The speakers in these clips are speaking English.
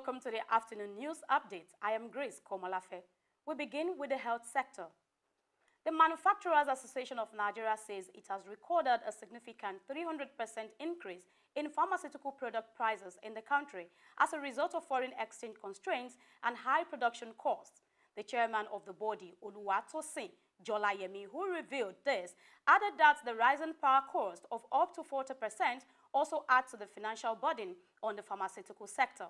welcome to the afternoon news update. I am Grace Komalafe. We begin with the health sector. The Manufacturers Association of Nigeria says it has recorded a significant 300% increase in pharmaceutical product prices in the country as a result of foreign exchange constraints and high production costs. The chairman of the body, Oluwatosin Jolayemi, who revealed this, added that the rising power cost of up to 40% also adds to the financial burden on the pharmaceutical sector.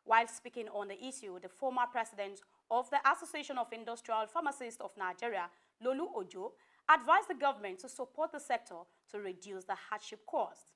While speaking on the issue, the former president of the Association of Industrial Pharmacists of Nigeria, Lolu Ojo, advised the government to support the sector to reduce the hardship cost.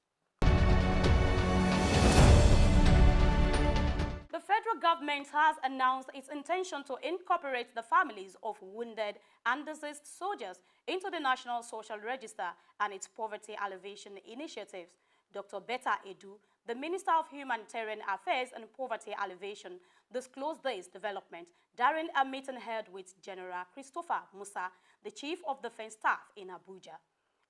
The federal government has announced its intention to incorporate the families of wounded and deceased soldiers into the National Social Register and its poverty alleviation initiatives. Dr. Betta Edu, the Minister of Humanitarian Affairs and Poverty Alleviation, disclosed this development during a meeting held with General Christopher Musa, the Chief of Defense Staff in Abuja.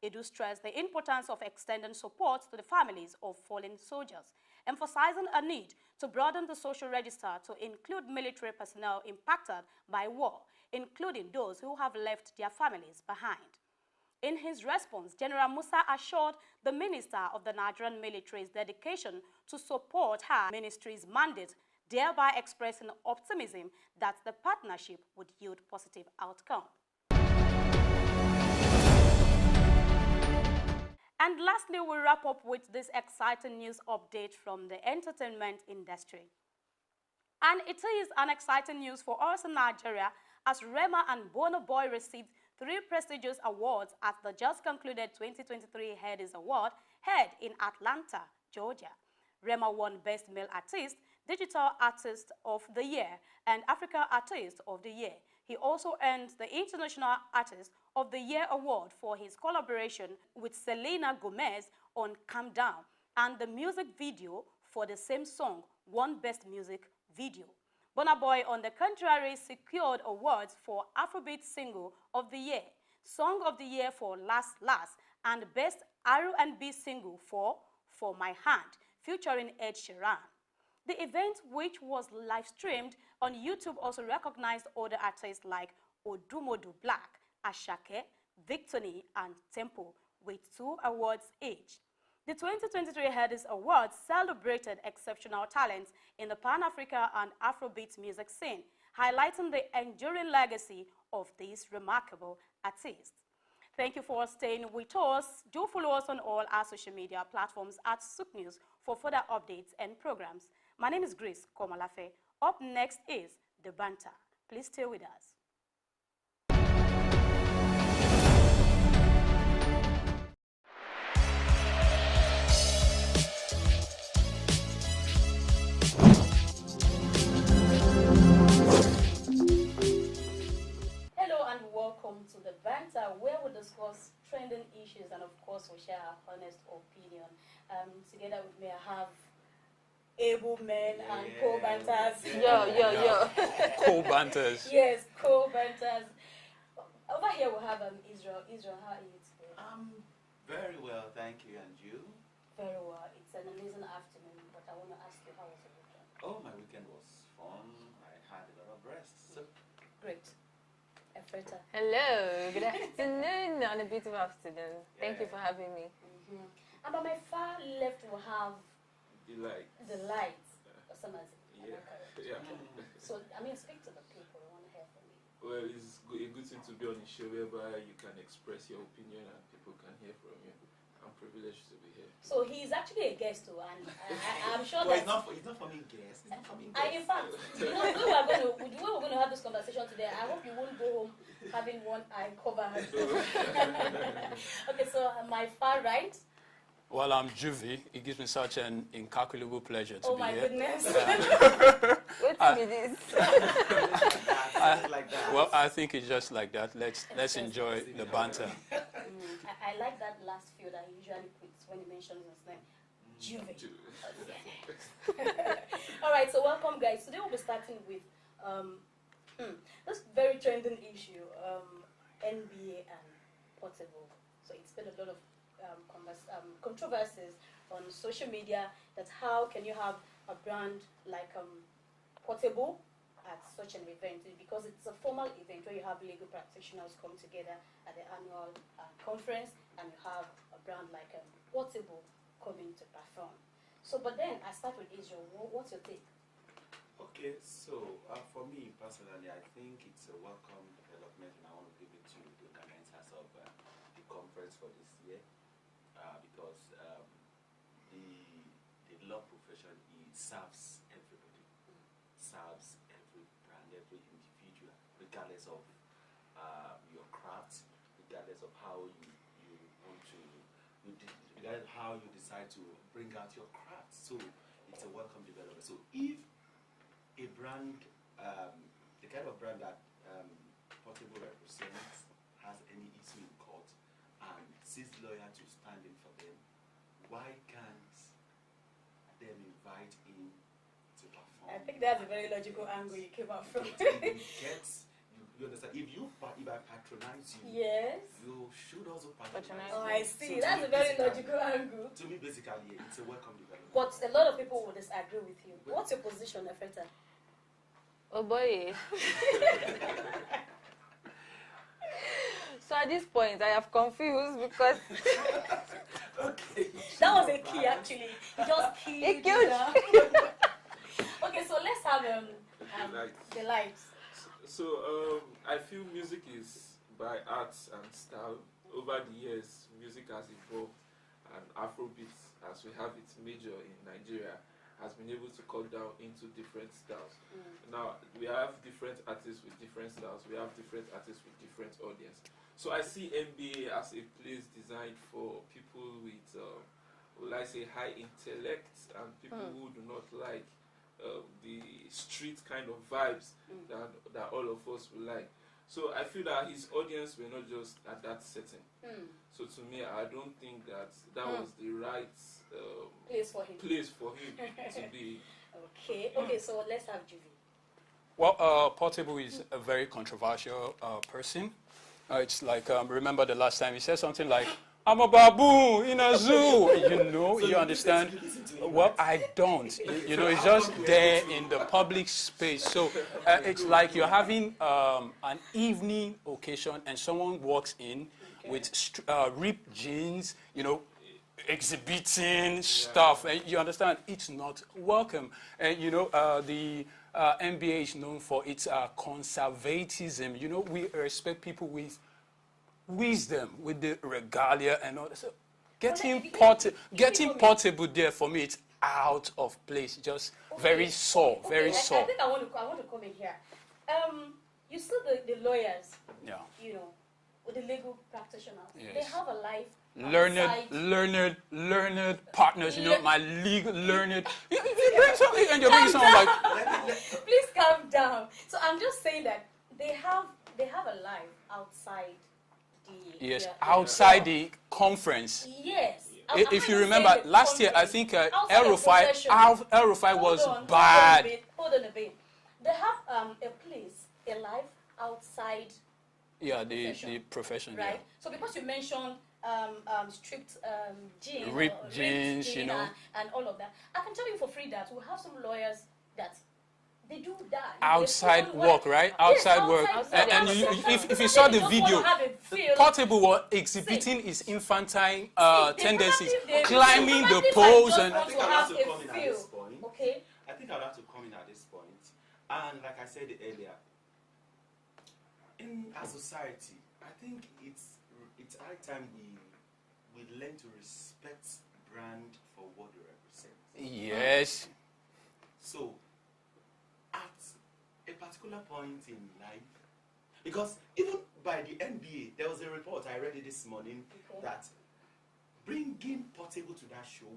Edu stressed the importance of extending support to the families of fallen soldiers, emphasizing a need to broaden the social register to include military personnel impacted by war, including those who have left their families behind. In his response, General Musa assured the Minister of the Nigerian military's dedication to support her ministry's mandate, thereby expressing optimism that the partnership would yield positive outcome. And lastly, we'll wrap up with this exciting news update from the entertainment industry. And it is an exciting news for us in Nigeria as Rema and Burna Boy received 3 prestigious awards at the just concluded 2023 Headies Award held in Atlanta, Georgia. Rema won Best Male Artist, Digital Artist of the Year, and Africa Artist of the Year. He also earned the International Artist of the Year award for his collaboration with Selena Gomez on Calm Down, and the music video for the same song won Best Music Video. Burna Boy, on the contrary, secured awards for Afrobeat Single of the Year, Song of the Year for Last Last, and Best R&B Single for My Hand, featuring Ed Sheeran. The event, which was live-streamed on YouTube, also recognized other artists like Odumodu Black, Ashake, Victony, and Tempo, with 2 awards each. The 2023 Headies Awards celebrated exceptional talents in the Pan-Africa and Afrobeat music scene, highlighting the enduring legacy of these remarkable artists. Thank you for staying with us. Do follow us on all our social media platforms at Souk News for further updates and programs. My name is Grace Komalafe. Up next is the Banter. Please stay with us. Welcome to the Banter, where we discuss trending issues and, of course, we share our honest opinion. Together with me, I have able men and co-banters. Yo. Co-banters. Yes, co-banters. Over here we have Israel. Israel, how are you today? Very well, thank you. And you? Very well. It's an amazing afternoon, but I want to ask you, how was your weekend? Oh, my weekend was fun. I had a lot of rest. So. Great. Efreta. Hello, good afternoon on a beautiful afternoon. Thank you for having me. And by my far left we have the light. Yeah. So, speak to the people. I want to hear from you. Well, it's a good thing to be on a show whereby you can express your opinion and people can hear from you. I'm privileged to be here. So he's actually a guest too, and I'm sure well, that it's not for me guest. It's not for me guest. In fact, the way we're going to have this conversation today, I hope you won't go home having one eye covered. Okay, so my far right. Well, I'm Juvie. It gives me such an incalculable pleasure to be here. Oh my goodness. What is this? Like that. Well, I think it's just like that. Let's enjoy the banter. I like that last few that he usually puts when he mentions his name. Juvie. All right, so welcome, guys. Today we'll be starting with this very trending issue, NBA and Portable. So it's been a lot of controversies on social media. That how can you have a brand like Portable at such an event? Because it's a formal event where you have legal practitioners come together at the annual conference, and you have a brand like Portable coming to perform. So, but then I start with Israel. What's your take? Okay, so for me personally, I think it's a welcome development, and I want to give it to the organizers of the conference for this year, because the law profession serves everybody, serves every brand, every individual, regardless of your craft, regardless of how you want to, regardless of how you decide to bring out your craft. So it's a welcome development. So if a brand, the kind of brand that Portable represents has any issue in court and sees lawyer to stand in for them, why can't them invite in to perform? I think that's a very logical angle you came up from. You understand? If I patronize you, Yes. you should also patronize. Oh, I see. So That's a very logical angle. To me, basically, it's a welcome development. But a lot of people will disagree with you. What's your position, Efeta? Oh boy. So at this point, I have confused because Okay. That was a key, actually. You just keyed It killed Okay, so let's have the lights. So I feel music is by arts and style. Over the years, music has evolved, and Afrobeat, as we have it major in Nigeria, has been able to cut down into different styles. Now, we have different artists with different styles. We have different artists with different audience. So I see NBA as a place designed for people with, will I say, high intellect, and people who do not like the street kind of vibes that all of us will like. So I feel that his audience were not just at that setting. So to me, I don't think that was the right place for him to be. Okay, so let's have Juvie. Well, Portable is a very controversial person. It's like, remember the last time he said something like, I'm a baboon in a zoo. You understand? Well, I don't. It's just there in the public space. So it's like you're having an evening occasion and someone walks in with ripped jeans, exhibiting stuff. And you understand? It's not welcome. And, the NBA is known for its conservatism. We respect people with wisdom, with the regalia and all that. So getting Portable there, for me, it's out of place. Just very sore, very sore. I think I want to come in here. You see the lawyers, with the legal practitioners. Yes. They have a life. Learned partners, my legal learned. You're doing something and you're bringing someone like. Please calm down. So I'm just saying that they have a life outside the. Outside the conference. Yes. If you remember, last year, I think El-Rufai was bad. Hold on a bit. They have a place, a life outside. Yeah, the profession. Right. Yeah. So because you mentioned stripped jeans, ripped jeans, and all of that, I can tell you for free that we have some lawyers that they do that. Outside work, right? Outside work. And if you saw the video, Portable was exhibiting his infantile tendencies, climbing the poles and. I think I'll have to come in at this point. Okay. I think I'll have to come in at this point. And like I said earlier, in our society, I think it's high time we learn to respect brand for what they represent. Yes. So, at a particular point in life, because even by the NBA, there was a report, I read it this morning, that bringing Portable to that show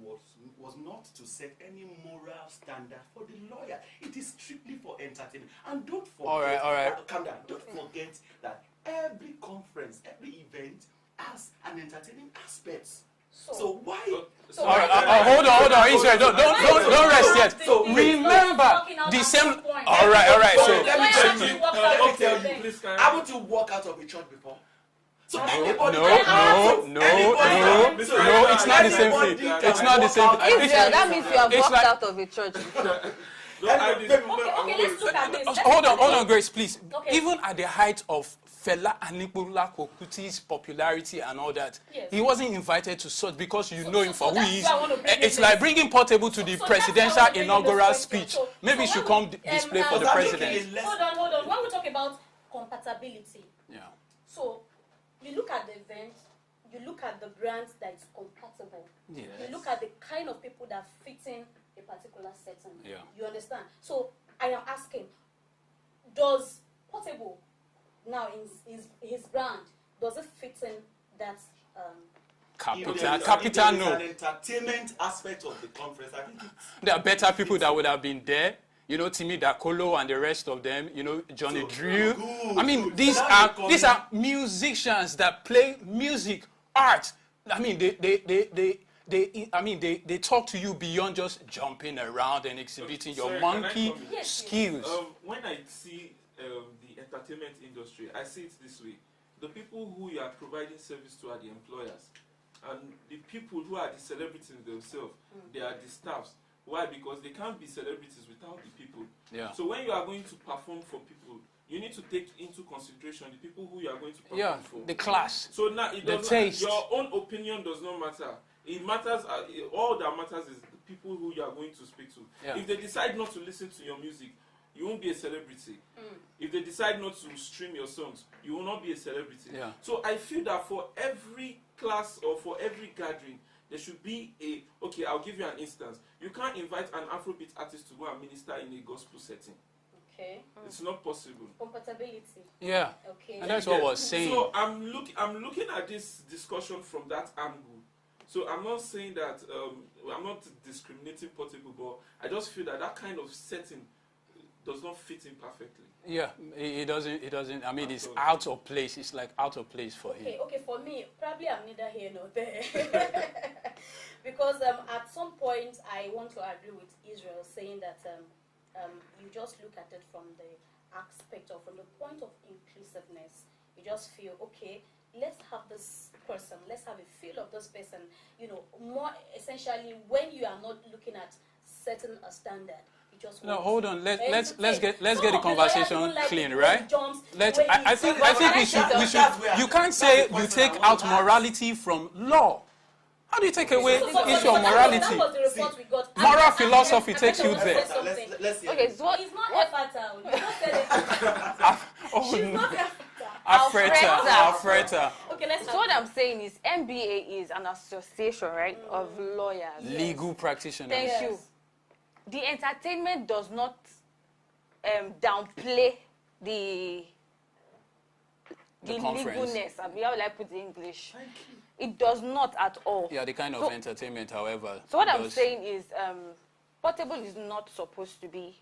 was not to set any moral standard for the lawyer. It is strictly for entertainment. And don't forget, all right. Calm down. Don't forget that every conference, every event has an entertaining aspect. So why? All right, hold on, Israel. Don't rest yet. So remember the same. All right. So let me tell you. I want to walk out of a church before. So No, anybody no, can no, act. no, Anybody no, can- Mr. no, it's not the same Anybody thing. can It's not the same walk thing. out. Israel, that means you have It's walked like- out of a church. Okay, let's look at this. Hold on, Grace, please. Okay. Even at the height of Fela Anikulapo Kuti's popularity and all that, Yes. he wasn't invited to such because you know him for who that's he is. why I want to bring in It's this. like bringing Portable to the So presidential that's why I want to bring in this inaugural question. speech. So Maybe he should when come we- display for Does the that make president. it less- Hold on. When we talk about compatibility, Yeah. so you look at the event, you look at the brands that is compatible. Yes. You look at the kind of people that fit in a particular setting. Yeah. You understand? So I am asking, does Portable now in his brand, does it fit in that Capital, If there is no. an entertainment aspect of the conference, I think it's There are better people that would have been there. You know, Timmy Dakolo and the rest of them. You know, Johnny So, Drew. good, I mean, good. these Now you are come musicians that play music, art. I mean, they talk to you beyond just jumping around and exhibiting your Sorry, can I monkey come in? Yes, skills. When I see the entertainment industry, I see it this way. The people who you are providing service to are the employers. And the people who are the celebrities themselves, they are the staffs. Why? Because they can't be celebrities without the people. Yeah. So when you are going to perform for people, you need to take into consideration the people who you are going to perform Yeah, for. the class. So now it The does taste. your own opinion does not matter. It matters. All that matters is the people who you are going to speak to. Yeah. If they decide not to listen to your music, you won't be a celebrity. If they decide not to stream your songs, you will not be a celebrity. Yeah. So I feel that for every class or for every gathering, there should be a, okay, I'll give you an instance. You can't invite an Afrobeat artist to go and minister in a gospel setting. okay It's not possible. compatibility? Yeah. Okay. And that's what I was saying. So I'm looking at this discussion from that angle. So I'm not saying that I'm not discriminating Portable, but I just feel that that kind of setting does not fit in perfectly. Yeah, it doesn't. I mean, it's Absolutely. out of place. It's like out of place for him. Okay, for me, probably I'm neither here nor there. Because at some point, I want to agree with Israel saying that you just look at it from the aspect or from the point of inclusiveness. You just feel, okay, let's have this person, let's have a feel of this person, you know, more essentially when you are not looking at setting a standard. No, hold on. Let's get the Some of the conversation lawyers don't like clean, it when right? he jumps, Let's. when I he- think But we should. that's where- You can't that's say the you question I take want out to ask. morality from law. How do you take away So issue of that morality? was the report we got. Moral And- philosophy and- takes and you I there. want to say something. Let's hear Okay, it. so what? It's not Efata. You don't tell it. Oh She's no, not Efata. Alfreda. Okay, let's So what I'm saying is MBA is an association, right, of lawyers. Legal practitioners. Thank Yes. you. The entertainment does not downplay the conference. legalness. I mean, how will I put it in English? It does not at all. Yeah, the kind of So- entertainment, however. So what I'm does- saying is, Portable is not supposed to be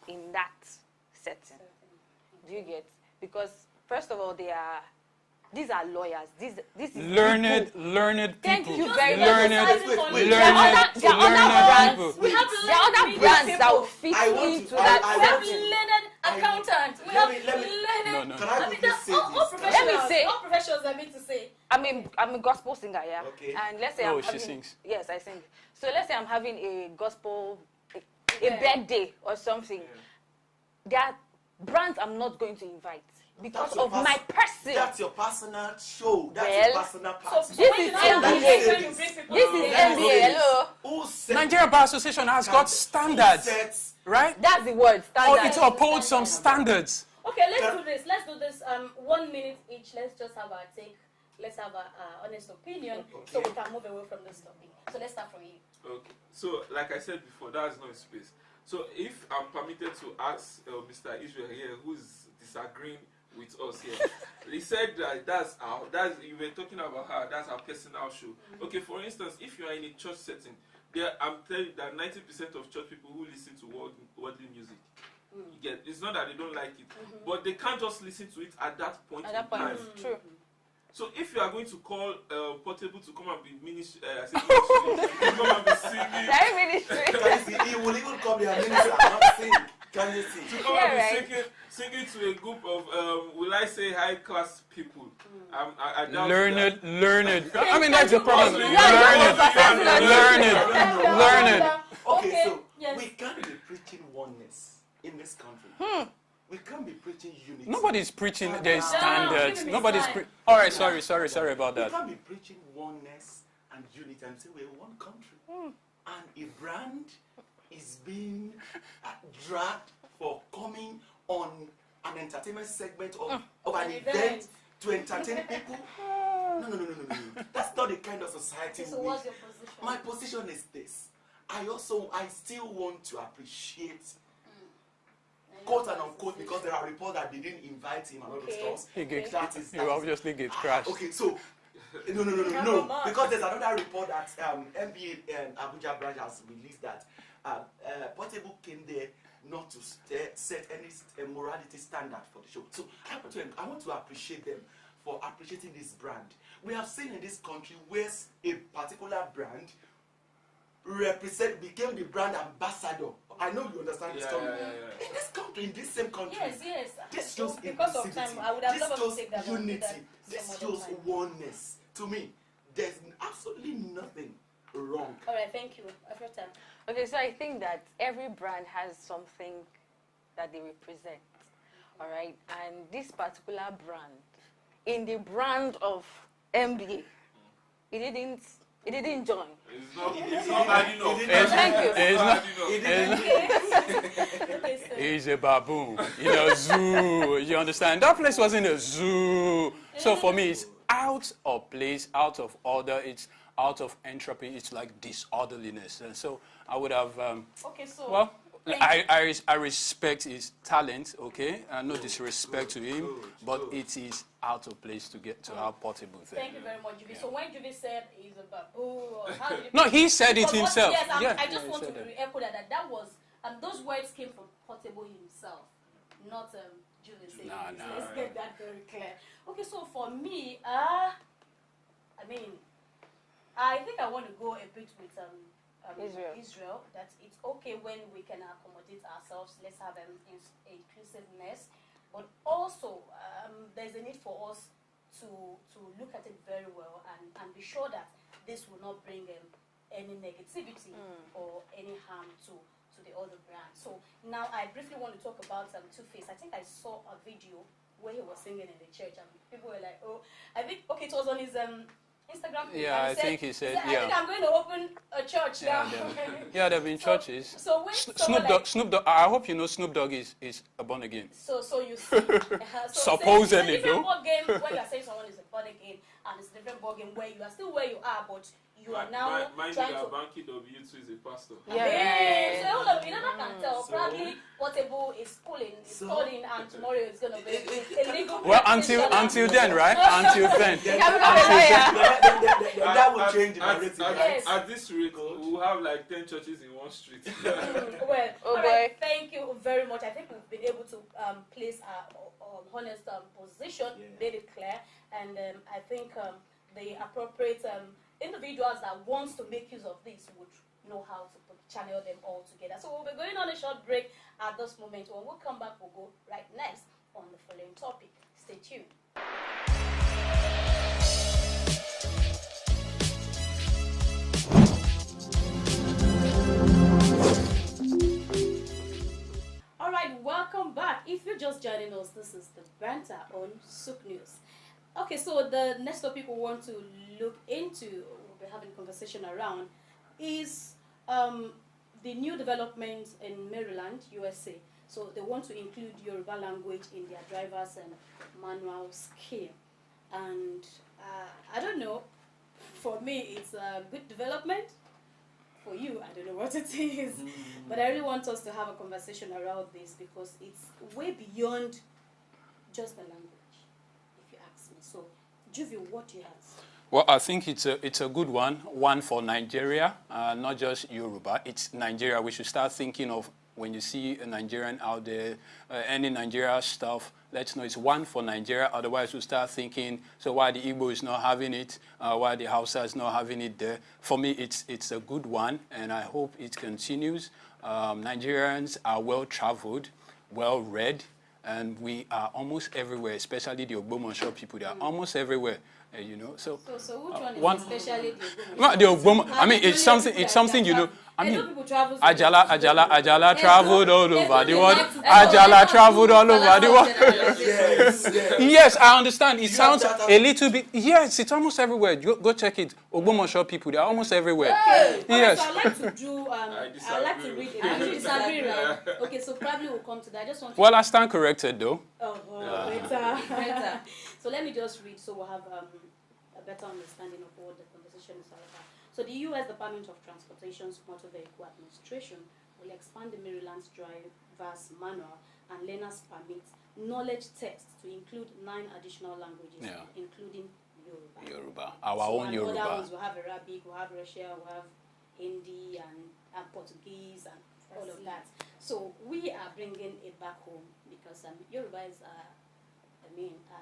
in that setting. Do you get? Because first of all, these are lawyers. This is learned people. Thank you Just very learned, much. Wait. There are other learned brands. people. We have There are other learned brands people. that will fit I want into to- that I We have want setting. learned accountants. We Let have me- learned. No. Can I mean, quickly that's say all this? professionals. Let me say- all professionals are meant to say. I'm a gospel singer, yeah. Okay. And let's say Oh, I'm she having, sings. Yes, I sing. So let's say I'm having a gospel, a Yeah. birthday or something. There are brands I'm not going to invite because That's your of my person. That's your personal show. That's Well, your personal So, party. This when is you now MBA. bring when you bring people This is together- Let me MBA. say this. Hello. Who set- Nigeria Bar Association has got standards, Who sets- right? That's the word. Or Standard. it upholds some standards. Okay, let's do this. Let's do this. 1 minute each. Let's just have our take. Let's have our honest opinion, so we can move away from this topic. So let's start from you. Okay. So, like I said before, that is not a space. So, if I'm permitted to ask Mr. Israel here, who's disagreeing with us here, he said that you were talking about her. That's our personal show. Okay. For instance, if you are in a church setting, I'm telling you that 90% of church people who listen to worldly music. You get, it's not that they don't like it, but they can't just listen to it at that point At that in point, time. it's true. So if you are going to call Portable to come and be ministry, to come and be singing, Very ministry. Because he will even come here and minister. I'm not saying. Can you see? To come Yeah, and right. be singing to a group of, will I say, high-class people. I doubt Learn that. it, learn it. I mean, that's the problem. Learn Yeah. it, learn it, learn it. Okay, so yes. we can't be preaching oneness in this country. We can't be preaching unity. Nobody's preaching their No, standards. give me Nobody's time. All right, sorry about We that. can't be preaching oneness and unity and say we're one country. And a brand is being dragged for coming on an entertainment segment of an event to entertain people. No. That's not the kind of society So we what's your position? My position is this. I still want to appreciate, quote and unquote, because there are reports that they didn't invite him and all those stuff. You obviously get crashed. Okay, so no, because there's another report that NBA and Abuja branch has released that Portable came there not to set any morality standard for the show. So I want to appreciate them for appreciating this brand. We have seen in this country where a particular brand became the brand ambassador. I know you understand this story. Yeah. In this country, in this same country, Yes. this shows because of time, I would have this loved to shows take that. unity. Some This other shows time. oneness. To me, there's absolutely nothing wrong. All right, thank you. Of your time. Okay, so I think that every brand has something that they represent. All right, and this particular brand, in the brand of MBA, it didn't join. It's not bad enough. Okay, so He's a baboon in a zoo. You understand? That place wasn't a zoo. So for me, it's out of place, out of order. It's out of entropy. It's like disorderliness. And so I would have. okay, so Well, I respect his talent, okay? No disrespect to him, but it is out of place to get to our Portable thing. thank you very much, Juvi. So when Juvi said he's a baboon, or how did No, he said it Because what- himself. Yes, Yeah, I just he want to said that. re-echo that was those words came from Portable himself, not Juvi saying Nah, it. nah. Let's get that very clear. Okay, so for me, I mean, I think I want to go a bit with Israel. That it's okay when we can accommodate ourselves. Let's have inclusiveness, but also there's a need for us to look at it very well and be sure that this will not bring any negativity or any harm to the other brand. So now I briefly want to talk about Two-Face. I think I saw a video where he was singing in the church and people were like, oh, I think, okay, it was on his Instagram page. Yeah, and I think he said, I think I'm going to open a church now. Yeah, there have been churches. So when someone Snoop Dogg, I hope you know Snoop Dogg is born again. So you see, Supposedly, it's a different though. ball game when you are saying someone is a born again, and it's a different ball game where you are still where you are, but you are now Mind trying you, to. Banky W2 is a pastor. Yeah. So hold on, you never can tell. Probably Portable is schooling, is studying, and tomorrow is going to be a legal. Well, until then, right? Until then. That will change the narrative. Yes. At this rate, we'll have like 10 churches in one street. Well, Oh, all right, thank you very much. I think we've been able to place our honest position, made it clear, and I think the appropriate individuals that wants to make use of this would know how to channel them all together. So we'll be going on a short break at this moment. When we come back, we'll go right next on the following topic. Stay tuned. All right, welcome back. If you're just joining us, this is the Banter on Souk News. Okay, so the next topic we want to look into, we'll be having a conversation around, is the new developments in Maryland, USA. So they want to include Yoruba language in their driver's and manual skill. And I don't know, for me it's a good development. For you, I don't know what it is. But I really want us to have a conversation around this because it's way beyond just the language, if you ask me. So, Juvi, what do you have? Well, I think it's a good one for Nigeria, not just Yoruba. It's Nigeria. We should start thinking of when you see a Nigerian out there, any Nigeria stuff, let's know it's one for Nigeria. Otherwise, we start thinking, so why the Igbo is not having it? Why the Hausa is not having it there? For me, it's a good one, and I hope it continues. Nigerians are well-traveled, well-read, and we are almost everywhere, especially the Ogbomoso people. They are almost everywhere. You know, so which one is especially the Ogbomo? I mean, it's something you know. I mean, Ajala traveled all over the world. Ajala traveled all over the world. Yes, I understand. It sounds a little bit. Yes, it's almost everywhere. Go check it. Ogbomoso people, they are almost everywhere. Okay. Yes. So I'd like to do. I'd like to read it. You disagree, right? Okay, so probably we'll come to that. I just want to. Well, I stand corrected, though. Better. So let me just read, so we'll have a better understanding of what the conversation is all about. So the U.S. Department of Transportation's Motor Vehicle Administration will expand the Maryland's driver's manual and learner's permit knowledge test to include 9 additional languages, including Yoruba. Our own Yoruba. Other ones, we'll have Arabic, we'll have Russian, we'll have Hindi and Portuguese and all of that. So we are bringing it back home because Yoruba is a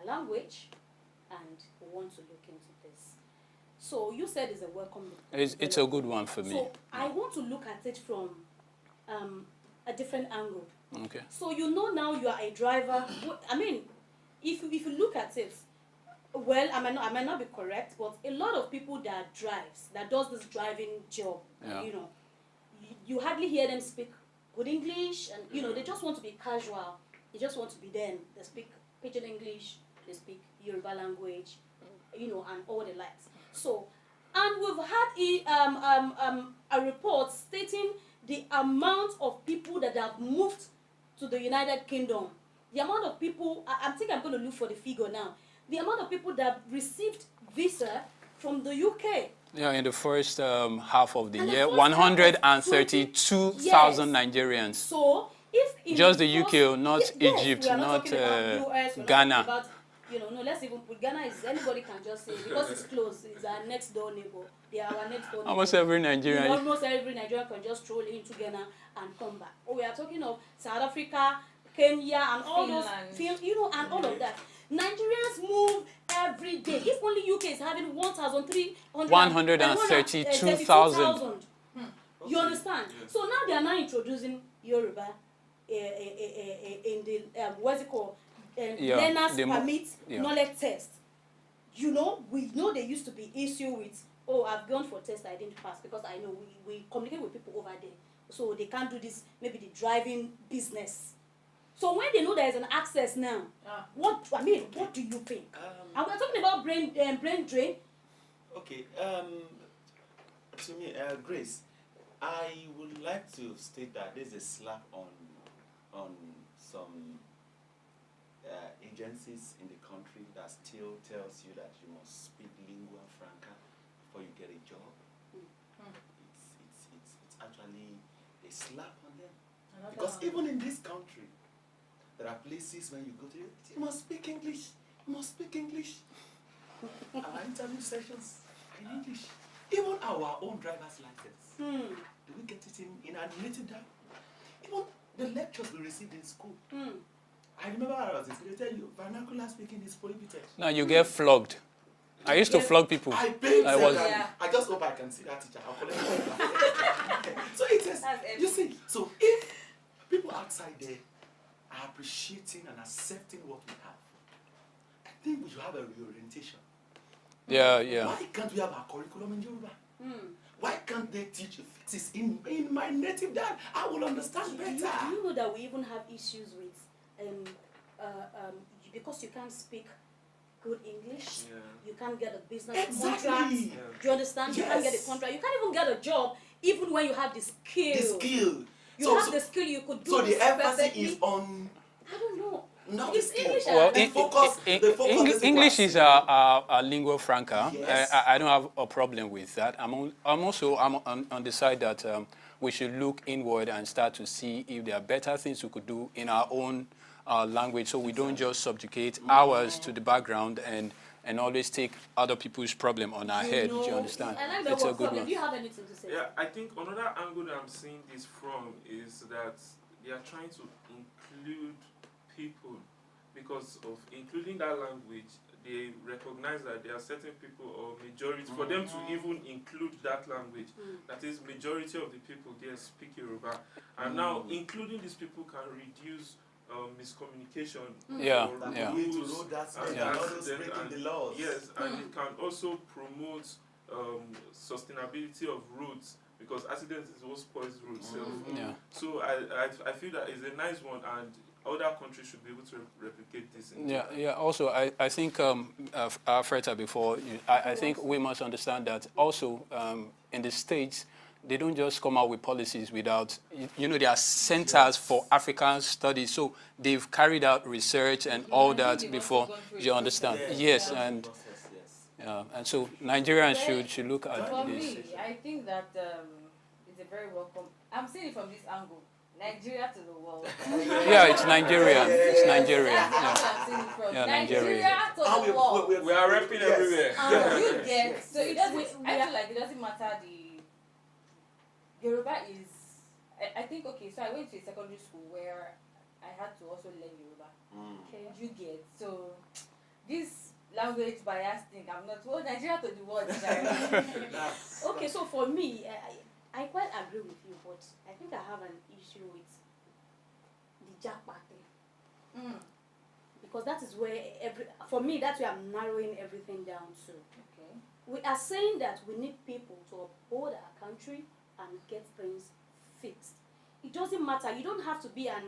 language, and we want to look into this. So you said it's a welcome. It's a good one for me. So I want to look at it from a different angle. Okay. So you know now you are a driver. I mean, if you look at it, well, I might not be correct, but a lot of people that does this driving job, you know, you hardly hear them speak good English, and you know they just want to be casual. They just want to be them. They speak Pidgin English, they speak Yoruba language, you know, and all the likes. So, and we've had a report stating the amount of people that have moved to the United Kingdom. The amount of people, I think I'm going to look for the figure now. The amount of people that received visa from the UK. Yeah, in the first half of the year, 132,000 Nigerians. So, if in just the UK, not Egypt, not US, Ghana. About, you know, no, let's even put Ghana is anybody can just say because it's close. It's our next door neighbor. They are our next door neighbor. Almost every Nigerian. Almost every Nigerian can just stroll into Ghana and come back. Oh, we are talking of South Africa, Kenya, and all those, you know, and all of that. Nigerians move every day. If only UK is having 132,000. You understand? Yes. So now they are now introducing Yoruba in the what's it called? Learner's permit knowledge test. You know, we know there used to be issue with, oh, I've gone for test, I didn't pass, because I know we communicate with people over there, so they can't do this, maybe the driving business. So when they know there is an access now, what do you think? And we're talking about brain drain. Okay, to me, Grace, I would like to state that there's a slap on some agencies in the country that still tells you that you must speak lingua franca before you get a job. It's actually a slap on them. Because even in this country, there are places when you go to, you must speak English. You must speak English. Our interview sessions are in English. Even our own driver's license. Do we get it in our native dialect? Even the lectures we received in school. I remember I was in school, they tell you, vernacular speaking is prohibited. No, you get flogged. I used to flog people. I just hope I can see that teacher. I'll collect it. So it is, you see, so if people outside there are appreciating and accepting what we have, I think we should have a reorientation. Yeah. Why can't we have a curriculum in Yoruba? Why can't they teach this in my native dialect? I will understand better. Do you know that we even have issues with because you can't speak good English, you can't get a business contract. Do you understand? Yes. You can't get a contract. You can't even get a job even when you have the skill. You have the skill, you could do so the emphasis perfectly. is on. I don't know. No, it's English. Well, English is a lingua franca. Yes. I don't have a problem with that. I'm also on the side that we should look inward and start to see if there are better things we could do in our own language, so we don't just subjugate ours to the background and always take other people's problem on our head. Do you understand? I like it's a good one. Do you have anything to say? Yeah, I think another angle that I'm seeing this from is that they are trying to include people. Because of including that language, they recognize that there are certain people or majority, for them to even include that language, that is, majority of the people there speak Yoruba. And now including these people can reduce miscommunication. Yeah, or yeah. rules Breaking the laws. Yes, and it can also promote sustainability of roads, because accidents is what spoils roads. Yeah. So I feel that is a nice one, and other countries should be able to replicate this. Yeah. Also, I think Freta before, I think we must understand that also in the States, they don't just come out with policies without, there are centers for African studies. So they've carried out research and all that before. You understand? Yes, and so Nigerians should look at For this. me, I think that it's a very welcome. I'm seeing it from this angle. Nigeria to the world. Yeah, it's Nigerian. It's Nigerian. That's Yeah. what I'm seeing it from. Yeah, Nigeria to the world. We are repping everywhere. You get, so it doesn't, I feel like it doesn't matter Yoruba is, I think, okay, so I went to a secondary school where I had to also learn Yoruba. Okay. You get, so this language bias thing, I'm not, well, Nigeria to the world. Okay, so for me, I quite agree with you, but I think I have an issue with the Japa thing. Because that is where for me, that's where I'm narrowing everything down to. Okay. We are saying that we need people to uphold our country and get things fixed. It doesn't matter. You don't have to be a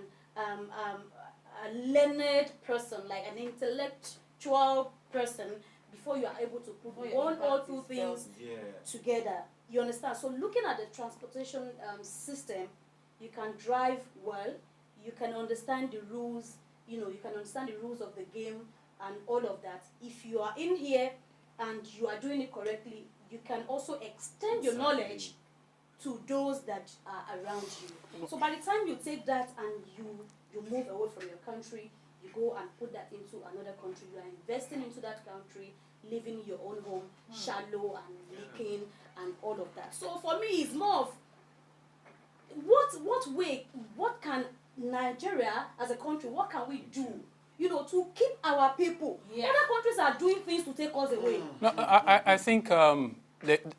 learned person, like an intellectual person, before you are able to put one or two things together. You understand? So looking at the transportation system, you can drive well, you can understand the rules, you can understand the rules of the game and all of that. If you are in here and you are doing it correctly, you can also extend your knowledge to those that are around you. So by the time you take that and you move away from your country, you go and put that into another country, you are investing into that country, living your own home, shallow and leaking and all of that. So for me, it's more of what can Nigeria as a country, what can we do, to keep our people? Other countries are doing things to take us away. No, I think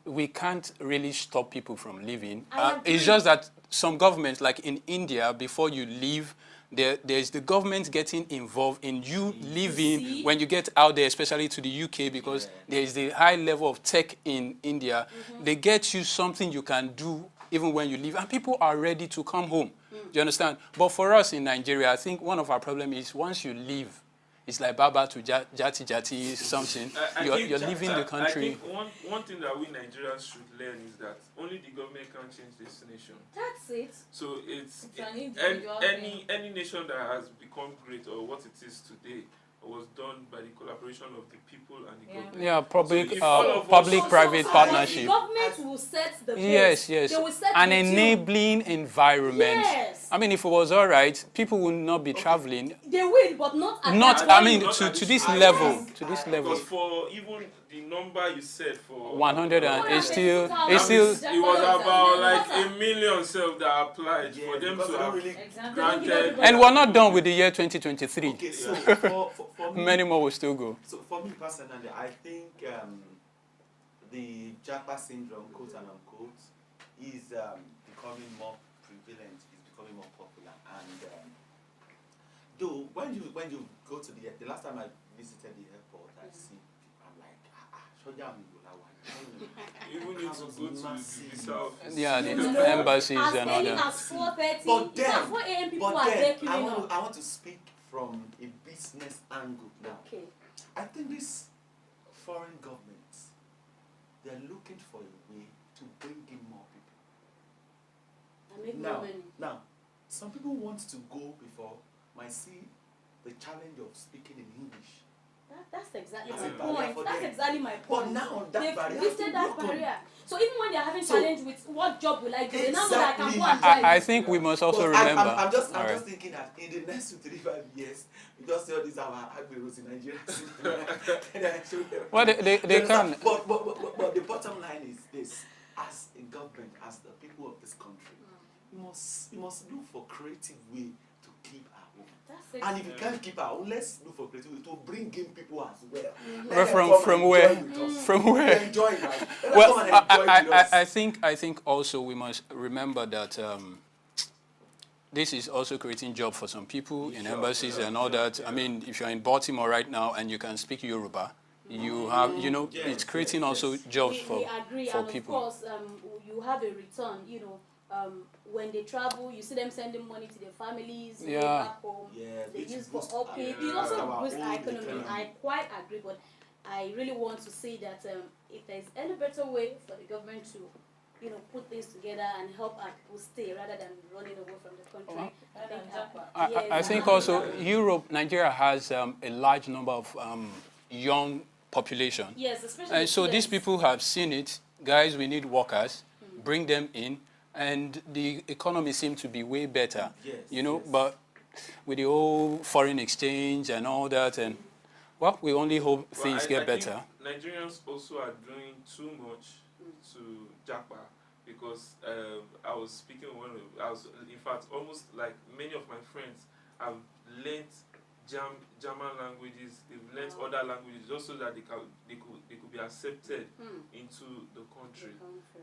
we can't really stop people from leaving. It's just that some governments, like in India, before you leave, there's the government getting involved in you leaving when you get out there, especially to the UK, because there's the high level of tech in India. They get you something you can do even when you leave, and people are ready to come home. Do you understand? But for us in Nigeria, I think one of our problems is once you leave, it's like Baba to Jati something. You're leaving the country. I think one thing that we Nigerians should learn is that only the government can change destination. That's it. So it's an any nation that has become great or what it is today was done by the collaboration of the people and the government. Yeah, So public-private partnership. The government will set the pace. Yes. They will set An the tune. enabling environment. Yes. I mean, if it was all right, people would not be traveling. They will, but not at Not, that I point. mean, Not to at this this level. Yes. To this level. Because for even the number you said for 100 and it's still it was about like 1 million self that applied for them to have granted. and we're not done with the year 2023. Okay, so for me, Many more will still go. So for me personally, I think the Japa syndrome, quote and unquote, is becoming more prevalent, is becoming more popular. And though when you go to the last time I visited the airport, I see people, I'm like, Even need to go to the south. Yeah, the embassies as and all early that. as 4:30, But then, at 4 a.m. people are there queuing up. I want to speak from a business angle now. Okay. I think these foreign governments, they're looking for a way to bring in more people. I make more money. Now, some people want to go before might see the challenge of speaking in English. That's exactly As my a barrier point. for That's them. exactly my point. But now that They've barrier lifted has that been broken. barrier. So even when they're having challenge with what job will I do, they now know that I can go Exactly. and drive. I think we must also But remember. I'm just All right. thinking that in the next 2-3-5 years, we just see all these our agberos in Nigeria. Well, they can. But the bottom line is this: as a government, as the people of this country, we must look for creative way to keep our home. That's it. And if you can't keep our home, let's look for creative way to bring in people as well. Well, Let them come from and where? enjoy with us. From where? Enjoy, man. Let them Well, come and enjoy with us. I think also we must remember that this is also creating job for some people in embassies and all that. I mean, if you're in Baltimore right now and you can speak Yoruba, you have, you know, Yes, it's creating yes, also yes. jobs we for agree, for and people. of course, you have a return. You know, when they travel, you see them sending money to their families way Yeah. back home. Yes, They which use for boosts upkeep. our- It also our boosts own our economy. economy. I quite agree, but I really want to say that if there's any better way for the government to, you know, put things together and help our people stay rather than running away from the country. I think also Europe, Nigeria has a large number of young population. Yes, especially And so these students. people have seen it. Guys, we need workers. Bring them in. And the economy seems to be way better. Yes, You know, yes. but with the whole foreign exchange and all that, and well, we only hope things get better. Think Nigerians also are doing too much to Japa because I was speaking with one of, in fact, almost like many of my friends have learnt German languages, they've learnt other languages just so that they could be accepted into the country,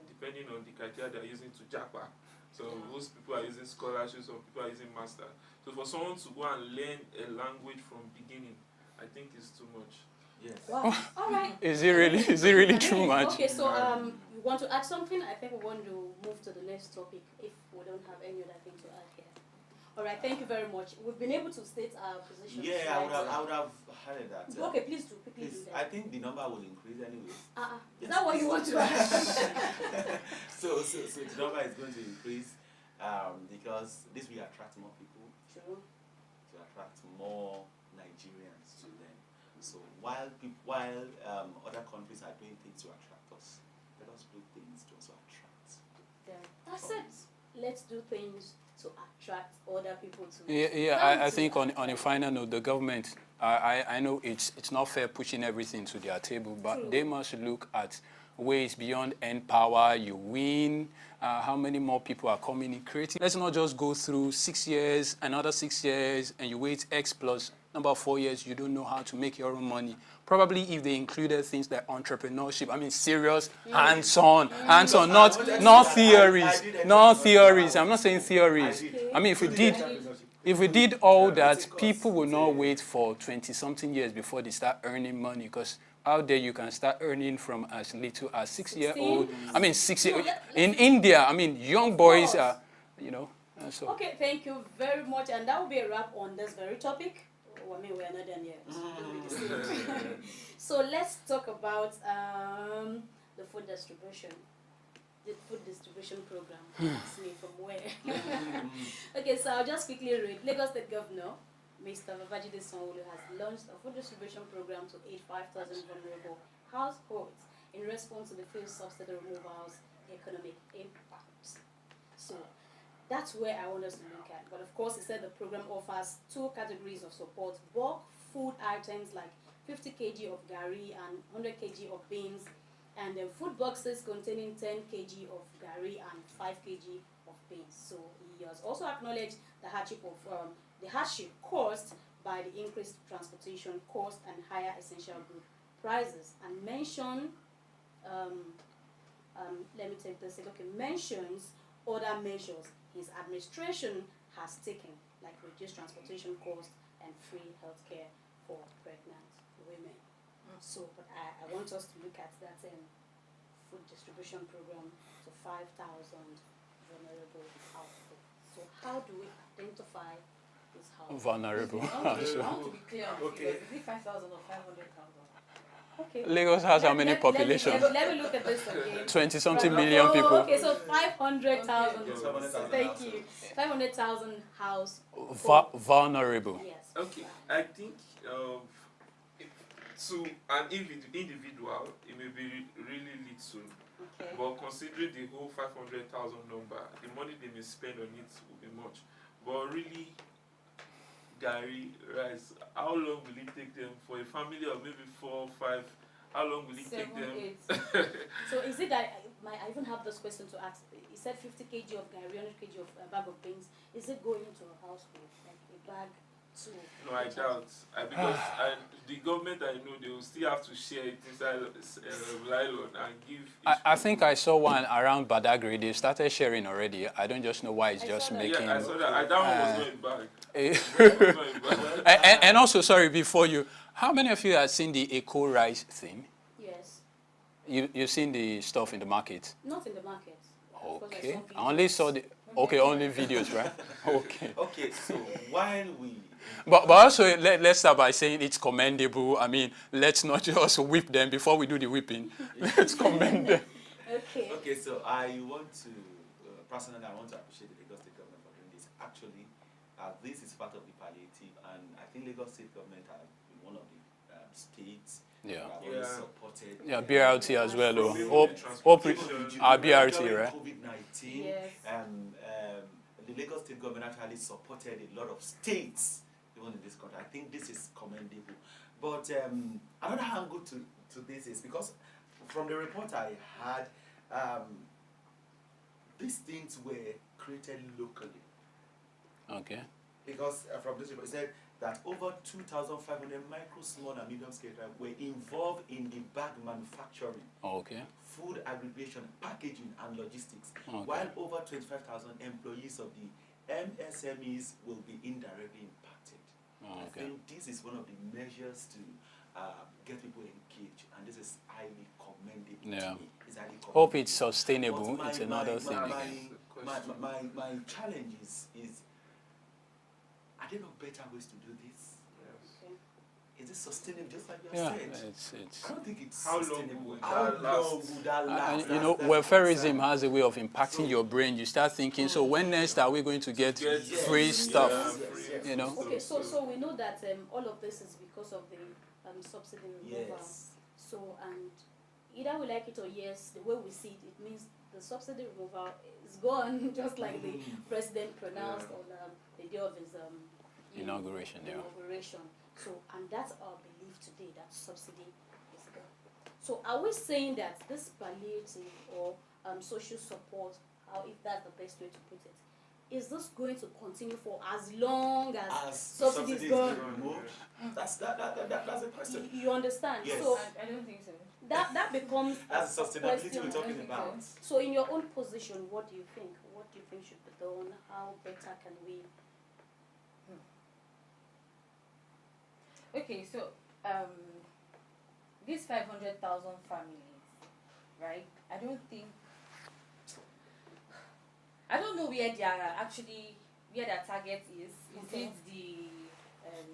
depending on the criteria they're using to Japa. So most people are using scholarships, some people are using master. So for someone to go and learn a language from beginning, I think it's too much. Yes. Wow. All right. Is it really too much? Okay, so you want to add something? I think we want to move to the next topic if we don't have any other thing to add here. All right, thank you very much. We've been able to state our position. Yeah, I would have heard that. Okay, please do. Quickly do I that. think the number will increase anyway. Is that what you want to add? so the number is going to increase because this will attract more people. True. To attract more Nigerians to them. So while other countries are doing things to attract us, let us do things to also attract. Yeah. That's it. Let's do things to attract other people to. Yeah, I think on a final note, the government, I know it's not fair pushing everything to their table, but True. they must look at ways beyond end power. You win. How many more people are coming in creating? Let's not just go through 6 years, another 6 years, and you wait X plus number 4 years, you don't know how to make your own money. Probably if they included things like entrepreneurship, I mean serious, hands-on, not theories. I'm not saying theories. I mean, if we did all that, people will not wait for 20-something years before they start earning money, because out there you can start earning from as little as 6-year-old. I mean, 6 year. In India, I mean, young boys are, you know. So. Okay, thank you very much, and that will be a wrap on this very topic. Oh, I mean, we are not done yet. So let's talk about the food distribution. The food distribution program. Ask me from where. Okay, so I'll just quickly read. Lagos State Governor, Mr. Babajide Sanwo-Olu, has launched a food distribution program to aid 5,000 vulnerable households in response to the fuel subsidy removal's economic impact. So that's where I want us to look at. But of course, he said the program offers 2 categories of support: bulk food items like 50 kg of gari and 100 kg of beans, and then food boxes containing 10 kg of gari and 5 kg of beans. So he has also acknowledged the hardship caused by the increased transportation cost and higher essential good prices, and mentioned, let me take this. Okay, mentions other measures his administration has taken, like reduced transportation costs and free healthcare for pregnant women. So, but I want us to look at that food distribution program to 5,000 vulnerable households. So, how do we identify this household? Vulnerable. I want to be clear on Okay. figures. Is it 5,000 or 500,000? Okay. Lagos has how many population? Let me look at this again. 20-something million people. Okay, so 500,000. Okay. 500,000 Thank you. 500,000 house. vulnerable. Yes. Okay, I think to an individual, it may be really little, Okay. but considering the whole 500,000 number, the money they may spend on it will be much. But really, Gary, rice, how long will it take them for a family of maybe 4 or 5? How long will it take 7, them? 8. So is it that I even have this question to ask. He said 50 kg of Gary, 100 kg of bag of beans. Is it going into a household, like a bag to? No, I doubt. Because the government, I know, they will still have to share it inside nylon and give. I think I saw one around Badagry. They started sharing already. I don't just know why it's just making. Yeah, I saw that. That one was not in bag. And also, sorry, before you, how many of you have seen the Eco Rice thing? Yes. You've seen the stuff in the market? Not in the market. Of course, Okay. I only saw the. Okay, only videos, right? Okay. Okay, so while we But also, let's start by saying it's commendable. I mean, let's not just whip them before we do the whipping. Let's commend them. Okay. Okay, so I want to, personally, I want to appreciate the Lagos State government for doing this. Actually, this is part of the palliative, and I think Lagos State government has been one of the states Yeah. that have always supported. Yeah, BRT as well. Hope Our BRT, During right? COVID-19, Yes. the Lagos State government actually supported a lot of states, even in this country. I think this is commendable. But another angle to this is because from the report I had, these things were created locally. Okay. Because from this report, it said that over 2,500 micro, small, and medium scale enterprises were involved in the bag manufacturing, Okay. food aggregation, packaging, and logistics, Okay. while over 25,000 employees of the MSMEs will be indirectly impacted. I Okay. think this is one of the measures to get people engaged, and this is highly commendable Yeah. to me. It's highly commendable. Hope it's sustainable. But It's another thing again. my challenge is are there no better ways to do this? Is it sustainable? Just like you Yeah, said. it's. I don't think it's How long sustainable. would How that long last? would that last? And you That's- know, that's welfareism concern. has a way of impacting your brain. You start thinking, so when next are we going to get Yes. free stuff? Yes. You know? Okay, so we know that all of this is because of the subsidy removal. Yes. So, and either we like it or yes, the way we see it, it means the subsidy removal is gone, just like the president pronounced on the day of his Inauguration, yeah. inauguration. So, and that's our belief today, that subsidy is gone. So, are we saying that this palliative or social support, how if that's the best way to put it, is this going to continue for as long as subsidy is gone? removed? That's a question. You understand? Yes. So I don't think so. that becomes That's the sustainability question. we're talking think about. So, in your own position, what do you think? What do you think should be done? How better can we? Okay, so these 500,000 families, right? I don't know where they are actually, where their target is. Is Okay. it the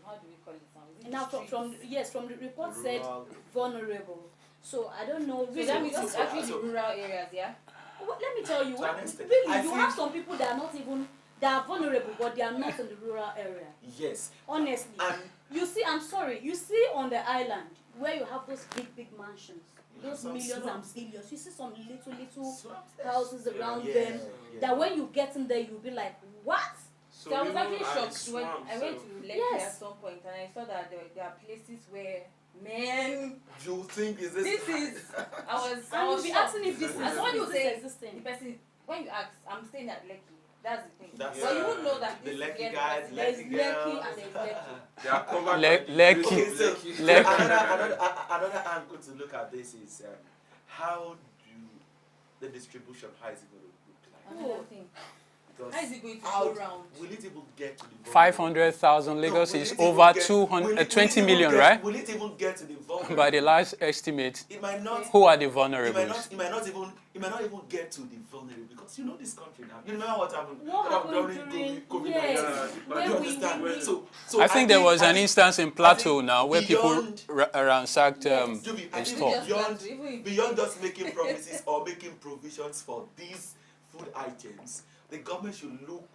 how do we call it now? Is it Now, the from the report said Rural. vulnerable. So I don't know. So Really, that means because- it's actually the rural areas, yeah? Well, let me tell you, To an extent. really, I you think- have some people that are not even, they are vulnerable, but they are not in the rural area. Yes. Honestly, And you see, I'm sorry, you see on the island where you have those big mansions, those some millions slums. and billions, you see some little Slums. houses around Yeah, them. yeah. That when you get in there, you'll be like, what? So I was even actually at shocked when swamp, I went so- to Lekki Yes. at some point and I saw that there are places where, man, You think is this? this is, I And was you'll be shocked. asking if this is, As when you is say this the existing. person, when you ask, I'm staying at Lekki, that's the thing. That's- But you won't know that the this Lekki is where the guys, person There's Lekki Lekki girls. and there's Lekki. They are covered Le- by the Lekki. Okay, grace so of Lekki. another angle to look at this is how do the distribution, how is it going to look like? Another thing. Because How is it going to how go round? will it even get to the vulnerable? 500,000 Lagos No, will is it even over get- 20 will it million, even right? Will it even get to the vulnerable? By the last estimate, It might not. who are the It might vulnerables? not. It might not even get to the vulnerable because you know this country now. You remember what happened? What happened during during COVID-19? yes, Yeah, when You we understand? So I think there was an instance in Plateau think now where people beyond- ransacked Juby, I a think store. beyond just making promises or making provisions for these food items, the government should look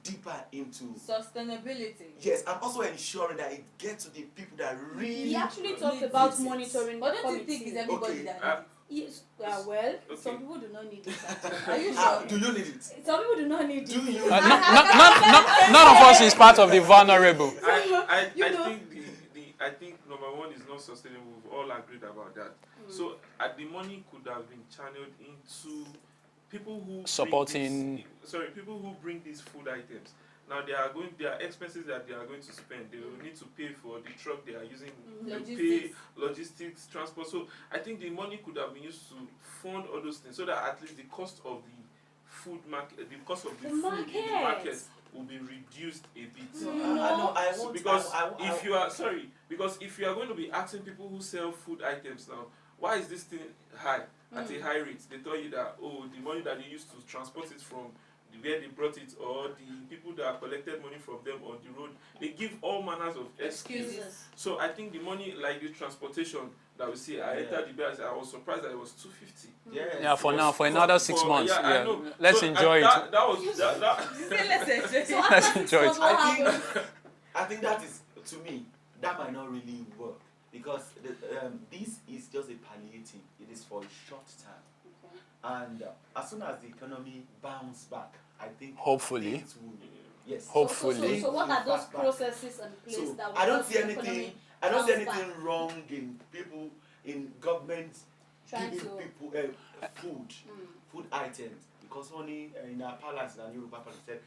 deeper into Sustainability. yes, and also ensuring that it gets to the people that really. He actually talked Needs about it. monitoring. But don't you committee. think it's everybody Okay, that uh, needs Yes, well, Okay. some people do not need it. Actually. Are you Ah, sure? do you need it? Some people do not need Do it. you? None of us is part of the vulnerable. I You know. think I think number one is not sustainable. We've all agreed about that. So the money could have been channeled into people who supporting. People who bring these food items. Now there are expenses that they are going to spend. They will need to pay for the truck they are using, to pay logistics, transport. So I think the money could have been used to fund all those things, so that at least the cost of the food market, the cost of the food in the market will be reduced a bit. Because if you are going to be asking people who sell food items now, why is this thing high at a high rate? They tell you that the money that they used to transport it from where they brought it, or the people that collected money from them on the road, they give all manners of excuses. So I think the money, like the transportation that we see, I entered the bus, I was surprised that it was 250. Yeah, for now, for another 6 months. Yeah, I know. Let's So, enjoy it. Let's enjoy it. I think that is, to me, that might not really work, because this is just a palliative. It is for a short time. And as soon as the economy bounces back, I think hopefully, yes. Hopefully. So what are those processes and place that will I don't see help the anything. economy I don't see bounce anything back? wrong in people in government Trying giving to- people food items, because only in our palace and Yoruba palace said,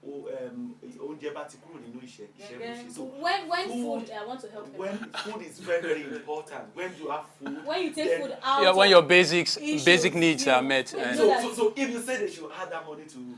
oúnjẹ bá ti kúrò nínú iṣẹ́. So when food, I want to help them. when food is very, very important, when you have food, When you take then- food out, Yeah, when your issues, basic needs you are know, met. when And you- So if you say they should add that money to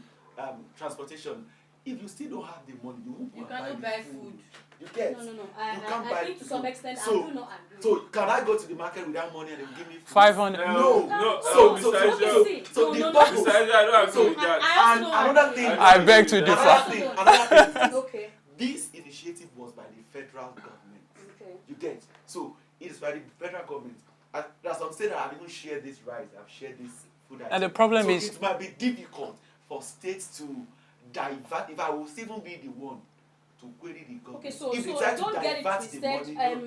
transportation, if you still don't have the money, you won't You go and cannot buy buy the food. You get? No. You can't I buy think to food. some extent I So- do not agree. So can I go to the market without money and they will give me food? 500. No. So So Mr. the no. purpose. I don't agree with I that. also And don't another agree. thing. I beg to differ. Another thing. Okay. This initiative was by the federal government. Okay. You get? So it is by the federal government. And there's some say that I've even shared this rice, I've shared this food item. And the problem so is- it might be difficult for states to divert. If I will even be the one to query the government. Okay, so if they try to don't get it divert the twisted. money,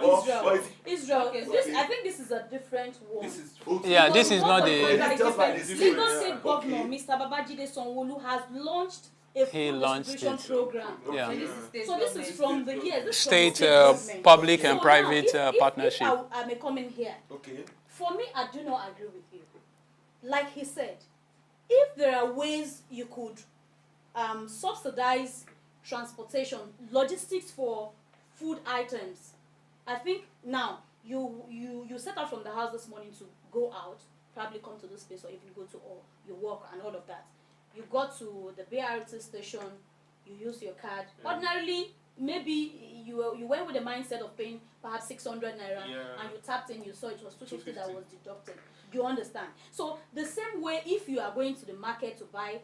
Israel. is it- Israel. Okay, I think this is a different one. This is okay. Yeah, Because this is what not the the. federal It's just by the government- different- Lagos State Governor Okay. Mr. Babajide Sanwo-Olu has launched a He food launched distribution it. program. Yeah. So this is state So this is government. from the this is from State, the government. public So and now, private if partnership. I may come in here. Okay. For me, I do not agree with you. Like he said, if there are ways you could subsidize transportation, logistics for food items, I think now you set out from the house this morning to go out, probably come to this place or even go to your work and all of that. You got to the BRT station, you use your card. Ordinarily, maybe you went with the mindset of paying perhaps 600 naira, and you tapped in, you saw it was 250 that was deducted. You understand? So the same way, if you are going to the market to buy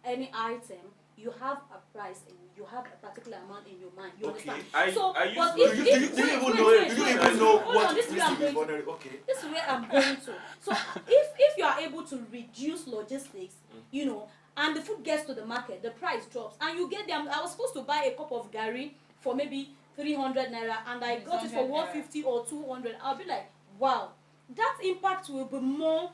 any item, you have a price and you have a particular amount in your mind. You Okay. understand? Do you even know hold what on, is this is where I'm going to. vulnerable? Okay. This is where I'm going to. So if you are able to reduce logistics, and the food gets to the market, the price drops, and you get them. I was supposed to buy a cup of gari for maybe 300 naira, and I got it for 150 or 200. I'll be like, wow, that impact will be more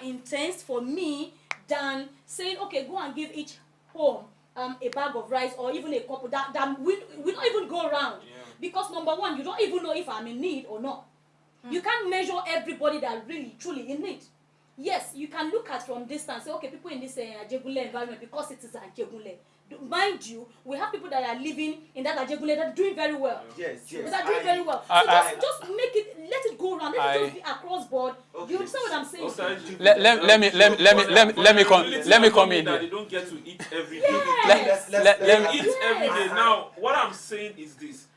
intense for me than saying, okay, go and give each home a bag of rice or even a couple that we don't even go around. Because number one, you don't even know if I'm in need or not. You can't measure everybody that really truly in need. Yes, you can look at from distance, say, okay, people in this Ajegule environment, because it is Ajegule. Mind you, we have people that are living in that Ajegule that are doing very well. Yes. That are doing very well. So just make it, let it go around. Let it just be across board. Okay. You understand what I'm saying? Let me come in that here. they don't get to eat every day. Yes. They eat every day. Now, what I'm saying is this: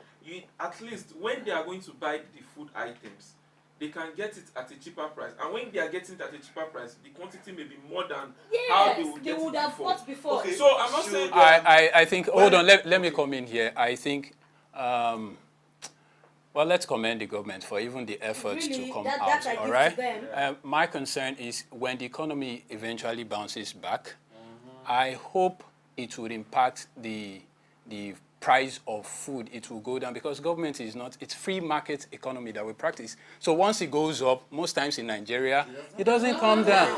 at least when they are going to buy the food items, they can get it at a cheaper price. And when they are getting it at a cheaper price, the quantity may be more than how they would get it have before. bought before. Okay. So I'm not saying I think, hold on, let me come in here. I think, well, let's commend the government for even the efforts Really, to come that out, I all give right? to them. My concern is when the economy eventually bounces back, I hope it would impact the price of food. It will go down because government is not, it's free market economy that we practice. So once it goes up, most times in Nigeria, it doesn't come down.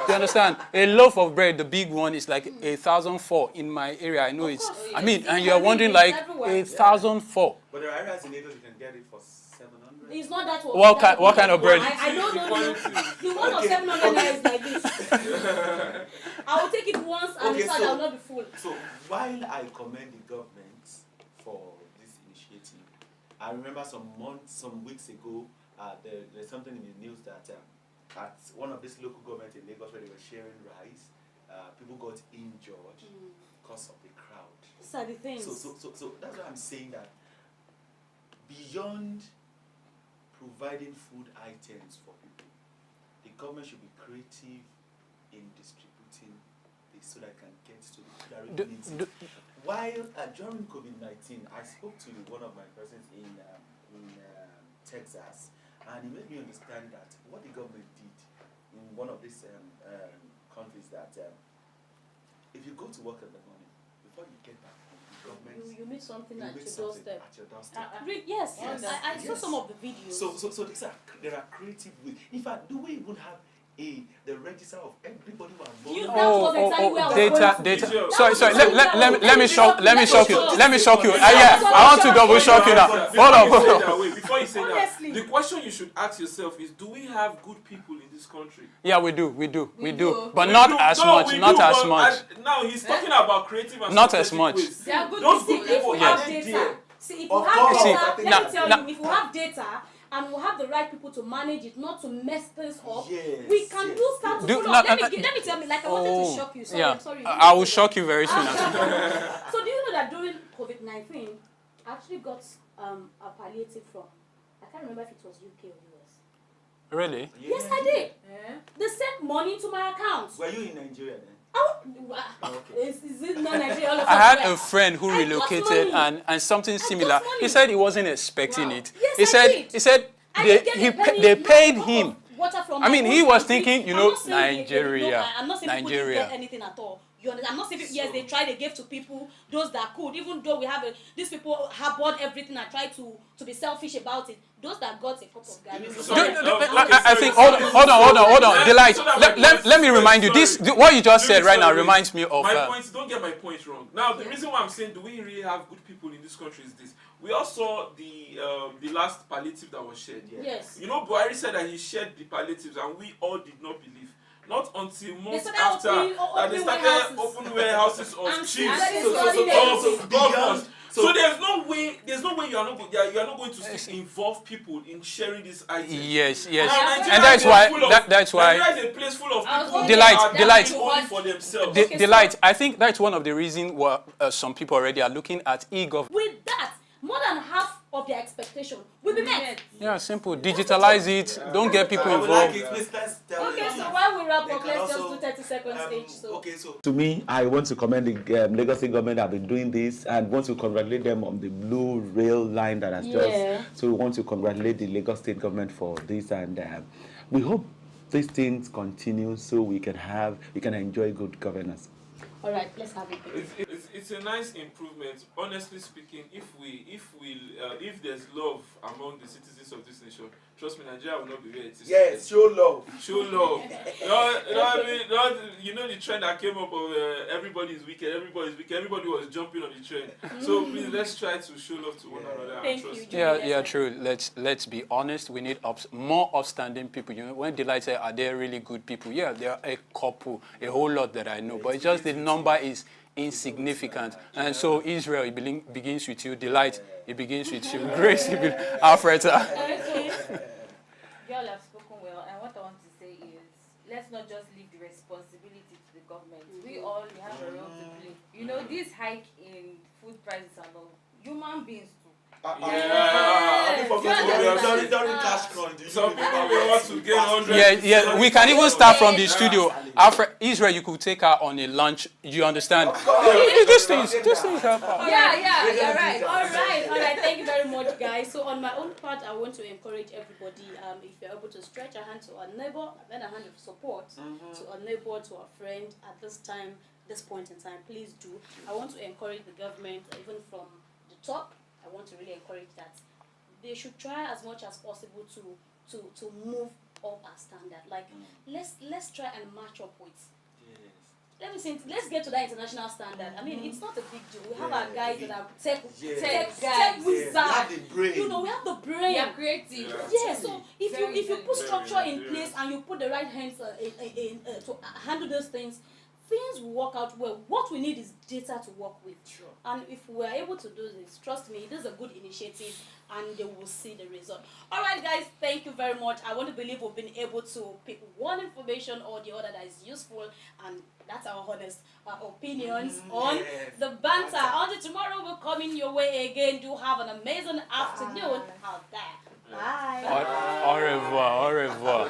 You understand? A loaf of bread, the big one, is like 1,004 in my area. I know it's, I mean, and you're wondering like 1,004. But there are areas in Lagos you can get it for 700. It's not that one. What kind of bread? I don't know. The one of 700 naira is like this. I will take it once and Okay, I will not be full. So while I commend the government for this initiative, I remember some weeks ago, there's something in the news that at one of these local governments in Lagos where they were sharing rice, people got injured because of the crowd. These are the things. So that's why I'm saying that beyond providing food items for people, the government should be creative in distributing this so that it can get to the needs. While during COVID-19, I spoke to one of my persons in Texas, and he made me understand that what the government did in one of these countries that if you go to work in the morning, before you get back home, the government you meet something at your doorstep. Yes. Yes. I saw some of the videos. So there are creative ways. In fact, do we even have the register of everybody who are Data. Sorry. Let me shock you. Yeah, I want to double shock you now. Hold on. Before you say that, the question you should ask yourself is: do we have good people in this country? Yeah, we do, but not as much. Now he's talking about creative and not as much. ways. They are good. Those good people If we have are data, there. see, if we have data, let me tell you, if we have data and we have the right people to manage it, not to mess things up, we can start to follow. Let me tell you, like I wanted to shock you. Sorry, I'm sorry. I will shock you very soon. So do you know that during COVID-19, I actually got a palliative from, I can't remember if it was UK or US. Really? Yes, I did. They sent money to my account. Were you in Nigeria then? Is it not Nigeria? I had a friend who relocated and something similar. He said he wasn't expecting it. Yes, he said they paid him. I mean, he was thinking, Nigeria. I'm not saying people didn't get anything at all. I'm not saying yes, they tried, they gave to people, those that could, even though we have these people have bought everything and tried to be selfish about it. Those that got a cup of garbage. I think, hold on. Delight, let me remind you, what you just said right now reminds me of... My point, don't get my point wrong. Now, the reason why I'm saying, do we really have good people in this country is this. We all saw the last palliative that was shared. Yes. Buhari said that he shared the palliatives and we all did not believe. Not until months after that they started opening warehouses of chiefs, governors. So there's no way you are not going to involve people in sharing these items. Yes. Now, And that's why Nigeria is a place full of people Delight only for themselves. Delight, I think that's one of the reasons why some people already are looking at e-government. With that, more than half of their expectation will be met. Yeah, simple. Digitalize it. Don't get people involved. Okay, so while we wrap up, let's just do 30 seconds each. So to me, I want to commend the Lagos State government that have been doing this and want to congratulate them on the blue rail line that has just. So we want to congratulate the Lagos State government for this, and we hope these things continue so we can enjoy good governance. All right, let's have it. It's a nice improvement. Honestly speaking, if there's love among the citizens of this nation, trust me, Nigeria will not be where it is. Yes, show love. Show love. The trend that came up of everybody is wicked. Everybody was jumping on the trend. So please, let's try to show love to one another. Thank and trust you. Yeah, true. Let's be honest. We need more upstanding people. When Delight said, "Are there really good people?" Yeah, there are a couple, a whole lot that I know, but it's just the number is insignificant. And so Israel, it begins with you. Delight, it begins with you. Grace, Alfreda. Y'all have spoken well, and what I want to say is, let's not just leave the responsibility to the government. We have a role to play. This hike in food prices and all, human beings too. During cash crunch. Some people will want to get 100. Yeah. We can even start from the studio. Israel, you could take her on a lunch. You understand? These things help out. Yeah, you're right. All right. Thank you very much, guys. So on my own part, I want to encourage everybody, if you're able to stretch a hand to our neighbor, then a hand of support to our neighbor, to our friend at this point in time, please do. I want to encourage the government, even from the top. I want to really encourage that they should try as much as possible to move up our standard. Like let's try and match up with let me say, let's get to that international standard. I mean, it's not a big deal. We have Yeah, our guys that are tech Yes. tech wizards. We have the brain. You know, we have the brain. They are creative. Yeah, so if you Very put structure in Nigerian. place and you put the right hands to handle those things, things will work out well. What we need is data to work with. Sure. And if we are able to do this, trust me, this is a good initiative and they will see the result. All right, guys, thank you very much. I want to believe we've been able to pick one information or the other that is useful, and that's our honest opinions on Yes. the banter. Until tomorrow, we're coming your way again. Do have an amazing afternoon out there. Bye. Au revoir, au revoir.